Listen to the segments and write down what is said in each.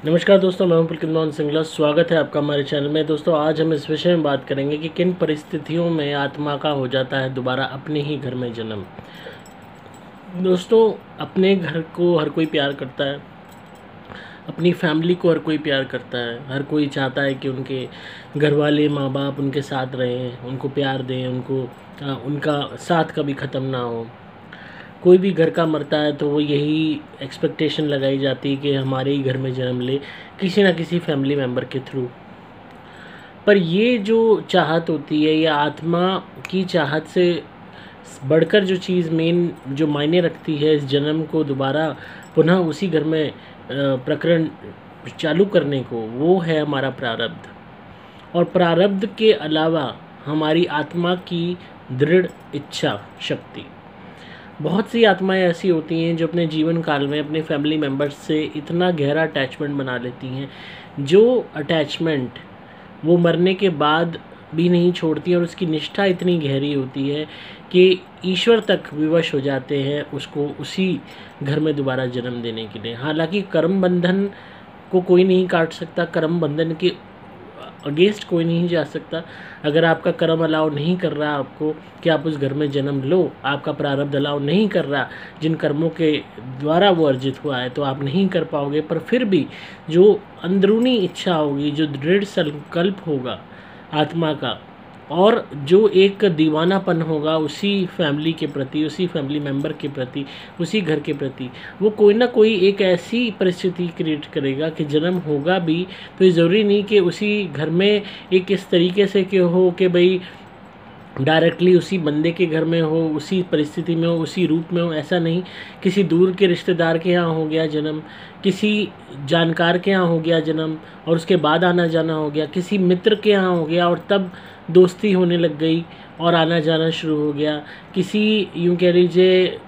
नमस्कार दोस्तों, मैं हूं पुलकित मोहन सिंगला। स्वागत है आपका हमारे चैनल में। दोस्तों, आज हम इस विषय में बात करेंगे कि किन परिस्थितियों में आत्मा का हो जाता है दोबारा अपने ही घर में जन्म। दोस्तों, अपने घर को हर कोई प्यार करता है, अपनी फैमिली को हर कोई प्यार करता है। हर कोई चाहता है कि उनके घर वाले, माँ बाप उनके साथ रहें, उनको प्यार दें, उनका साथ कभी ख़त्म ना हो। कोई भी घर का मरता है तो वो यही एक्सपेक्टेशन लगाई जाती है कि हमारे ही घर में जन्म ले, किसी ना किसी फैमिली मेम्बर के थ्रू। पर ये जो चाहत होती है, ये आत्मा की चाहत से बढ़कर जो चीज़ मेन जो मायने रखती है इस जन्म को दोबारा पुनः उसी घर में प्रकरण चालू करने को, वो है हमारा प्रारब्ध। और प्रारब्ध के अलावा हमारी आत्मा की दृढ़ इच्छा शक्ति। बहुत सी आत्माएं ऐसी होती हैं जो अपने जीवन काल में अपने फैमिली मेम्बर्स से इतना गहरा अटैचमेंट बना लेती हैं, जो अटैचमेंट वो मरने के बाद भी नहीं छोड़ती हैं, और उसकी निष्ठा इतनी गहरी होती है कि ईश्वर तक विवश हो जाते हैं उसको उसी घर में दोबारा जन्म देने के लिए। हालांकि कर्म बंधन को कोई नहीं काट सकता, कर्म बंधन के अगेंस्ट कोई नहीं जा सकता। अगर आपका कर्म अलाउ नहीं कर रहा आपको कि आप उस घर में जन्म लो, आपका प्रारब्ध अलाउ नहीं कर रहा, जिन कर्मों के द्वारा वो अर्जित हुआ है, तो आप नहीं कर पाओगे। पर फिर भी जो अंदरूनी इच्छा होगी, जो दृढ़ संकल्प होगा आत्मा का, और जो एक दीवानापन होगा उसी फैमिली के प्रति, उसी फैमिली मेम्बर के प्रति, उसी घर के प्रति, वो कोई ना कोई एक ऐसी परिस्थिति क्रिएट करेगा कि जन्म होगा भी तो ये ज़रूरी नहीं कि उसी घर में एक इस तरीके से कि हो कि भाई डायरेक्टली उसी बंदे के घर में हो, उसी परिस्थिति में हो, उसी रूप में हो। ऐसा नहीं, किसी दूर के रिश्तेदार के यहाँ हो गया जन्म, किसी जानकार के यहाँ हो गया जन्म और उसके बाद आना जाना हो गया, किसी मित्र के यहाँ हो गया और तब दोस्ती होने लग गई और आना जाना शुरू हो गया, किसी यूँ कह लीजिए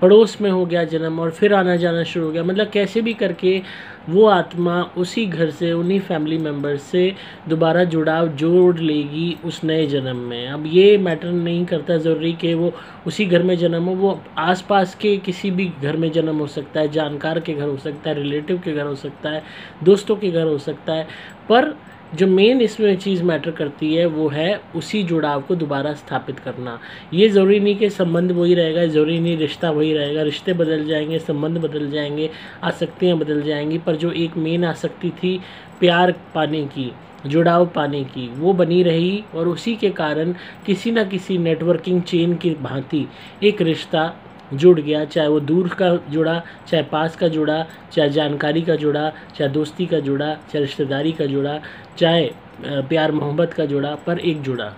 पड़ोस में हो गया जन्म और फिर आना जाना शुरू हो गया। मतलब कैसे भी करके वो आत्मा उसी घर से, उन्हीं फैमिली मेम्बर से दोबारा जुड़ाव जोड़ लेगी उस नए जन्म में। अब ये मैटर नहीं करता ज़रूरी कि वो उसी घर में जन्म हो, वो आसपास के किसी भी घर में जन्म हो सकता है, जानकार के घर हो सकता है, रिलेटिव के घर हो सकता है, दोस्तों के घर हो सकता है। पर जो मेन इसमें चीज़ मैटर करती है वो है उसी जुड़ाव को दोबारा स्थापित करना। ये ज़रूरी नहीं कि संबंध वही रहेगा, ज़रूरी नहीं रिश्ता वही रहेगा। रिश्ते बदल जाएंगे, संबंध बदल जाएंगे, आसक्तियाँ बदल जाएंगी, पर जो एक मेन आसक्ति थी प्यार पाने की, जुड़ाव पाने की, वो बनी रही। और उसी के कारण किसी न किसी नेटवर्किंग चेन की भांति एक रिश्ता जुड़ गया, चाहे वो दूर का जुड़ा, चाहे पास का जुड़ा, चाहे जानकारी का जुड़ा, चाहे दोस्ती का जुड़ा, चाहे रिश्तेदारी का जुड़ा, चाहे प्यार मोहब्बत का जुड़ा, पर एक जुड़ा।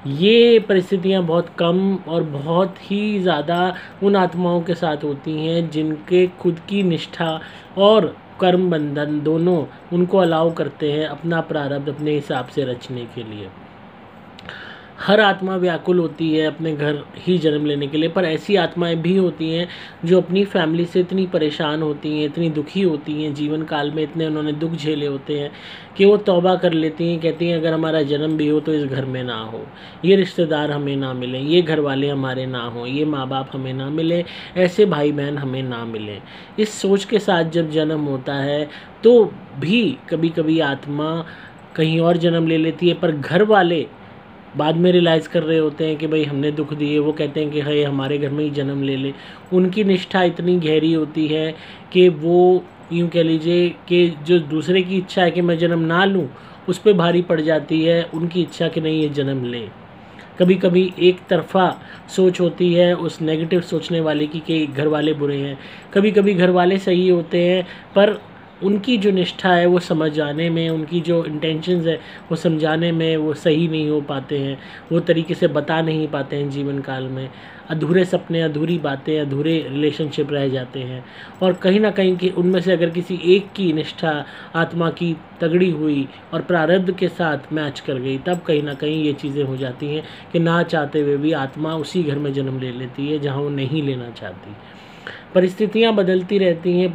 ये परिस्थितियाँ बहुत कम और बहुत ही ज़्यादा उन आत्माओं के साथ होती हैं जिनके खुद की निष्ठा और कर्म बंधन दोनों उनको अलाउ करते हैं अपना प्रारब्ध अपने हिसाब से रचने के लिए। हर आत्मा व्याकुल होती है अपने घर ही जन्म लेने के लिए, पर ऐसी आत्माएं भी होती हैं जो अपनी फैमिली से इतनी परेशान होती हैं, इतनी दुखी होती हैं, जीवन काल में इतने उन्होंने दुख झेले होते हैं कि वो तौबा कर लेती हैं, कहती हैं अगर हमारा जन्म भी हो तो इस घर में ना हो, ये रिश्तेदार हमें ना मिले, ये घर वाले हमारे ना हों, ये माँ बाप हमें ना मिले, ऐसे भाई बहन हमें ना मिले। इस सोच के साथ जब जन्म होता है तो भी कभी कभी आत्मा कहीं और जन्म ले लेती है, पर घर वाले बाद में रियलाइज़ कर रहे होते हैं कि भाई हमने दुख दिए, वो कहते हैं कि है हमारे घर में ही जन्म ले ले। उनकी निष्ठा इतनी गहरी होती है कि वो यूँ कह लीजिए कि जो दूसरे की इच्छा है कि मैं जन्म ना लूँ, उस पर भारी पड़ जाती है उनकी इच्छा कि नहीं ये जन्म ले। कभी कभी एक तरफा सोच होती है उस नेगेटिव सोचने वाले की कि घर वाले बुरे हैं, कभी कभी घर वाले सही होते हैं, पर उनकी जो निष्ठा है वो समझ जाने में, उनकी जो इंटेंशंस है वो समझाने में वो सही नहीं हो पाते हैं, वो तरीके से बता नहीं पाते हैं जीवन काल में। अधूरे सपने, अधूरी बातें, अधूरे रिलेशनशिप रह जाते हैं। और कहीं ना कहीं कि उनमें से अगर किसी एक की निष्ठा आत्मा की तगड़ी हुई और प्रारब्ध के साथ मैच कर गई, तब कहीं ना कहीं ये चीज़ें हो जाती हैं कि ना चाहते हुए भी आत्मा उसी घर में जन्म ले लेती है जहाँ वो नहीं लेना चाहती। परिस्थितियाँ बदलती रहती हैं,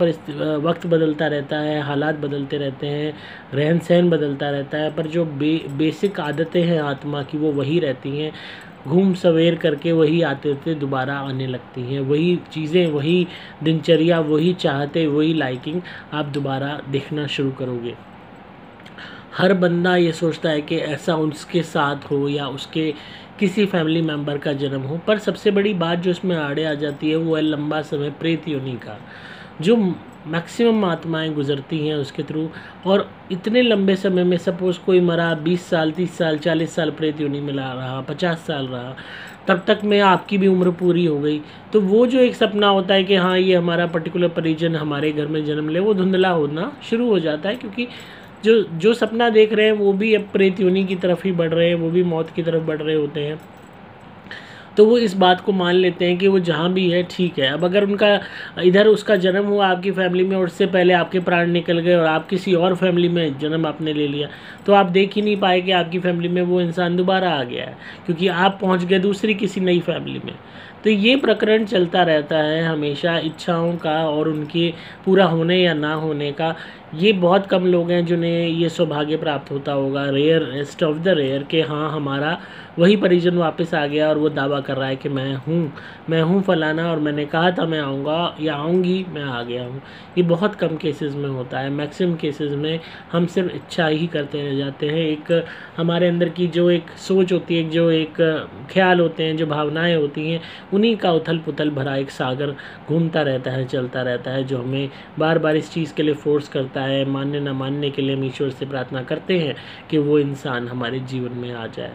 वक्त बदलता रहता है, हालात बदलते रहते हैं, रहन सहन बदलता रहता है, पर जो बेसिक आदतें हैं आत्मा की वो वही रहती हैं। घूम सवेर करके वही आते दोबारा आने लगती हैं, वही चीज़ें, वही दिनचर्या, वही चाहते, वही लाइकिंग आप दोबारा देखना शुरू करोगे। हर बंदा ये सोचता है कि ऐसा उसके साथ हो या उसके किसी फैमिली मेम्बर का जन्म हो, पर सबसे बड़ी बात जो इसमें आड़े आ जाती है वो है लंबा समय प्रेत योनि का, जो मैक्सिमम आत्माएं गुजरती हैं उसके थ्रू। और इतने लंबे समय में सपोज़ कोई मरा 20 साल, 30 साल, 40 साल प्रेत योनि में रहा, 50 साल रहा, तब तक में आपकी भी उम्र पूरी हो गई। तो वो जो एक सपना होता है कि हाँ ये हमारा पर्टिकुलर परिजन हमारे घर में जन्म ले, वो धुंधला होना शुरू हो जाता है, क्योंकि जो सपना देख रहे हैं वो भी अब प्रेत योनि की तरफ ही बढ़ रहे हैं, वो भी मौत की तरफ बढ़ रहे होते हैं। तो वो इस बात को मान लेते हैं कि वो जहाँ भी है ठीक है। अब अगर उनका इधर उसका जन्म हुआ आपकी फैमिली में और उससे पहले आपके प्राण निकल गए और आप किसी और फैमिली में जन्म आपने ले लिया, तो आप देख ही नहीं पाए कि आपकी फैमिली में वो इंसान दोबारा आ गया है, क्योंकि आप पहुँच गए दूसरी किसी नई फैमिली में। तो ये प्रकरण चलता रहता है हमेशा, इच्छाओं का और उनके पूरा होने या ना होने का। ये बहुत कम लोग हैं जिन्हें ये सौभाग्य प्राप्त होता होगा, रेयरेस्ट ऑफ द रेयर, कि हाँ हमारा वही परिजन वापस आ गया और वो दावा कर रहा है कि मैं हूँ फलाना और मैंने कहा था मैं आऊँगा या आऊँगी, मैं आ गया हूँ। ये बहुत कम केसेस में होता है। मैक्सिमम केसेस में हम सिर्फ इच्छा ही करते रह जाते हैं। एक हमारे अंदर की जो एक सोच होती है, जो एक ख्याल होते हैं, जो भावनाएं होती हैं, उन्हीं का उथल पुथल भरा एक सागर घूमता रहता है, चलता रहता है, जो हमें बार बार इस चीज़ के लिए फोर्स करता है। मानने न मानने के लिए हम ईश्वर से प्रार्थना करते हैं कि वो इंसान हमारे जीवन में आ जाए।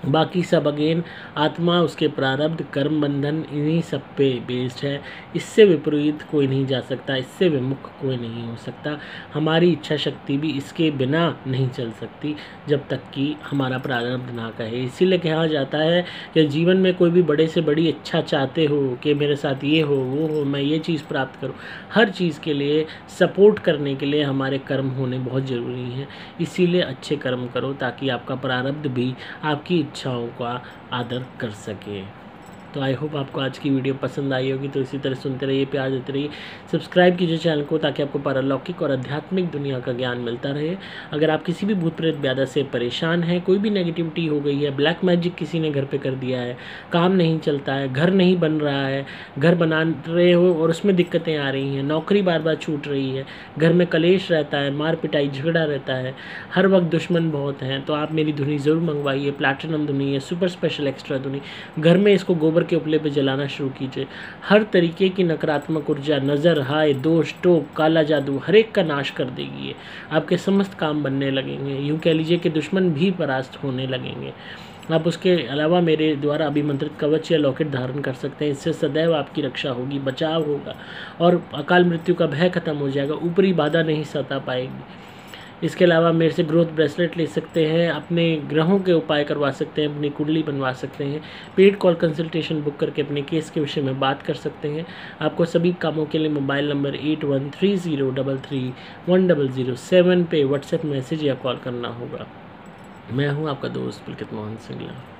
बाकी सब अगेन आत्मा, उसके प्रारब्ध, कर्म बंधन, इन्हीं सब पे बेस्ड है। इससे विपरीत कोई नहीं जा सकता, इससे विमुख कोई नहीं हो सकता। हमारी इच्छा शक्ति भी इसके बिना नहीं चल सकती जब तक कि हमारा प्रारब्ध ना कहे। इसीलिए कहा जाता है कि जीवन में कोई भी बड़े से बड़ी इच्छा चाहते हो कि मेरे साथ ये हो, वो हो, मैं ये चीज़ प्राप्त करूं, हर चीज़ के लिए सपोर्ट करने के लिए हमारे कर्म होने बहुत ज़रूरी हैं। इसीलिए अच्छे कर्म करो ताकि आपका प्रारब्ध भी आपकी इच्छाओं का आदर कर सके। तो आई होप आपको आज की वीडियो पसंद आई होगी। तो इसी तरह सुनते रहिए, प्यार देते रहिए, सब्सक्राइब कीजिए चैनल को ताकि आपको पारलौकिक और आध्यात्मिक दुनिया का ज्ञान मिलता रहे। अगर आप किसी भी भूत प्रेत व्याधा से परेशान हैं, कोई भी नेगेटिविटी हो गई है, ब्लैक मैजिक किसी ने घर पे कर दिया है, काम नहीं चलता है, घर नहीं बन रहा है, घर बना रहे हो और उसमें दिक्कतें आ रही हैं, नौकरी बार बार छूट रही है, घर में कलेश रहता है, मार पिटाई झगड़ा रहता है, हर वक्त दुश्मन बहुत हैं, तो आप मेरी धुनी ज़रूर मंगवाइए। प्लैटिनम धुनी है, सुपर स्पेशल एक्स्ट्रा धुनी। घर में इसको गोबर के उपले पे जलाना शुरू कीजिए। हर तरीके की नकारात्मक ऊर्जा, नज़र, हाय, दोष, टोप, काला जादू, हर एक का नाश कर देगी। आपके समस्त काम बनने लगेंगे। यूँ कह लीजिए कि दुश्मन भी परास्त होने लगेंगे। आप उसके अलावा मेरे द्वारा अभिमंत्रित कवच या लॉकेट धारण कर सकते हैं। इससे सदैव आपकी रक्षा होगी, बचाव होगा और अकाल मृत्यु का भय खत्म हो जाएगा। ऊपरी बाधा नहीं सता पाएगी। इसके अलावा मेरे से ग्रोथ ब्रेसलेट ले सकते हैं, अपने ग्रहों के उपाय करवा सकते हैं, अपनी कुंडली बनवा सकते हैं, पेड कॉल कंसल्टेशन बुक करके अपने केस के विषय में बात कर सकते हैं। आपको सभी कामों के लिए मोबाइल नंबर 8130331007 पे व्हाट्सएप मैसेज या कॉल करना होगा। मैं हूं आपका दोस्त पुलकित मोहन सिंगला।